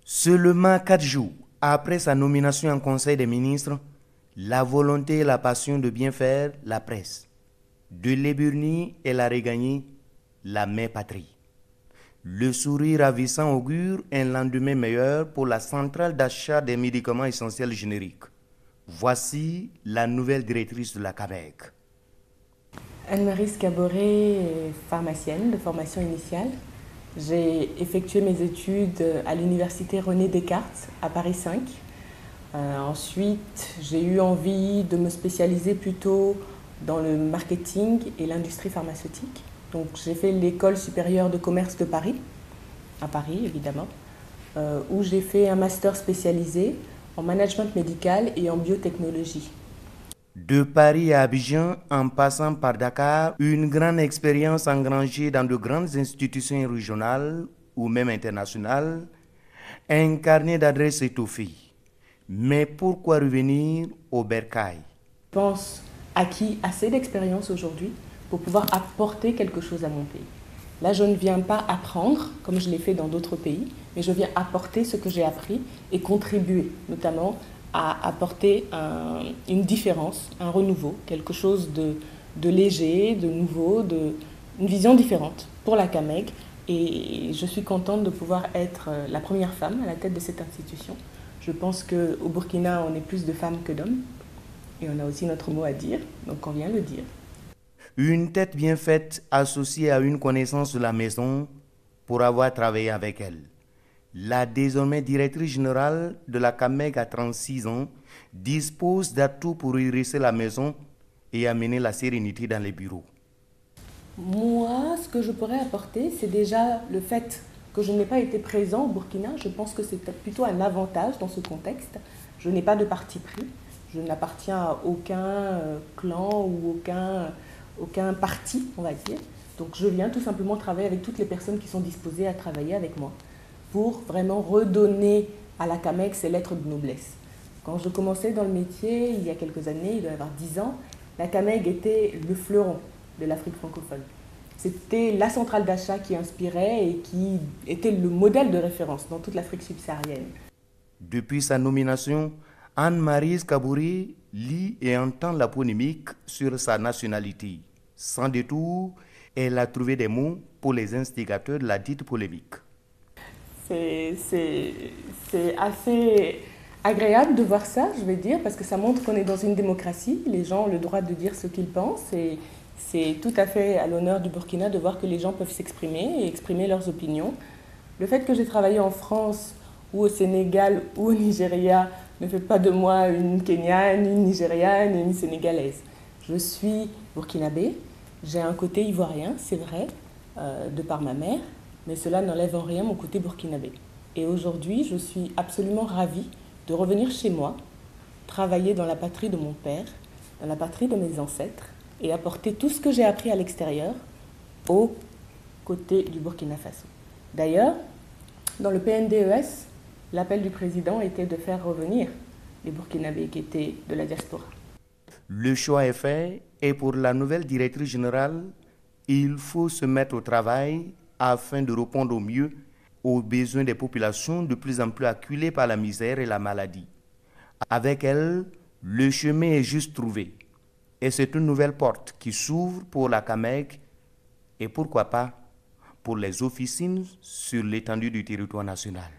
Seulement 4 jours après sa nomination en Conseil des ministres, la volonté et la passion de bien faire la presse. De l'Éburnie, elle a regagné la mère patrie. Le sourire ravissant augure un lendemain meilleur pour la centrale d'achat des médicaments essentiels génériques. Voici la nouvelle directrice de la CAMEG. Anne-Marie Scaboré est pharmacienne de formation initiale. J'ai effectué mes études à l'université René Descartes à Paris 5. Ensuite, j'ai eu envie de me spécialiser plutôt dans le marketing et l'industrie pharmaceutique. Donc j'ai fait l'école supérieure de commerce de Paris, à Paris évidemment, où j'ai fait un master spécialisé en management médical et en biotechnologie. De Paris à Abidjan, en passant par Dakar, une grande expérience engrangée dans de grandes institutions régionales ou même internationales, un carnet d'adresses étoffé. Mais pourquoi revenir au bercail? Je pense acquis assez d'expérience aujourd'hui pour pouvoir apporter quelque chose à mon pays. Là, je ne viens pas apprendre, comme je l'ai fait dans d'autres pays, mais je viens apporter ce que j'ai appris et contribuer, notamment à apporter une différence, un renouveau, quelque chose de léger, de nouveau, une vision différente pour la CAMEG. Et je suis contente de pouvoir être la première femme à la tête de cette institution. Je pense qu'au Burkina, on est plus de femmes que d'hommes. Et on a aussi notre mot à dire, donc on vient le dire. Une tête bien faite associée à une connaissance de la maison pour avoir travaillé avec elle. La désormais directrice générale de la CAMEG à 36 ans dispose d'atouts pour hérisser la maison et amener la sérénité dans les bureaux. Moi, ce que je pourrais apporter, c'est déjà le fait que je n'ai pas été présent au Burkina. Je pense que c'est plutôt un avantage dans ce contexte. Je n'ai pas de parti pris. Je n'appartiens à aucun clan ou aucun parti, on va dire. Donc je viens tout simplement travailler avec toutes les personnes qui sont disposées à travailler avec moi pour vraiment redonner à la CAMEG ses lettres de noblesse. Quand je commençais dans le métier, il y a quelques années, il doit y avoir 10 ans, la CAMEG était le fleuron de l'Afrique francophone. C'était la centrale d'achat qui inspirait et qui était le modèle de référence dans toute l'Afrique subsaharienne. Depuis sa nomination, Anne-Marie Scaboré lit et entend la polémique sur sa nationalité. Sans détour, elle a trouvé des mots pour les instigateurs de la dite polémique. C'est assez agréable de voir ça, je vais dire, parce que ça montre qu'on est dans une démocratie. Les gens ont le droit de dire ce qu'ils pensent et c'est tout à fait à l'honneur du Burkina de voir que les gens peuvent s'exprimer et exprimer leurs opinions. Le fait que j'ai travaillé en France ou au Sénégal ou au Nigeria ne fait pas de moi une Kenyane, une Nigériane et une Sénégalaise. Je suis burkinabé, j'ai un côté ivoirien, c'est vrai, de par ma mère, mais cela n'enlève en rien mon côté burkinabé. Et aujourd'hui, je suis absolument ravie de revenir chez moi, travailler dans la patrie de mon père, dans la patrie de mes ancêtres, et apporter tout ce que j'ai appris à l'extérieur aux côtés du Burkina Faso. D'ailleurs, dans le PNDES, l'appel du président était de faire revenir les Burkinabés qui étaient de la diaspora. Le choix est fait et pour la nouvelle directrice générale, il faut se mettre au travail afin de répondre au mieux aux besoins des populations de plus en plus acculées par la misère et la maladie. Avec elle, le chemin est juste trouvé. Et c'est une nouvelle porte qui s'ouvre pour la CAMEG et pourquoi pas pour les officines sur l'étendue du territoire national.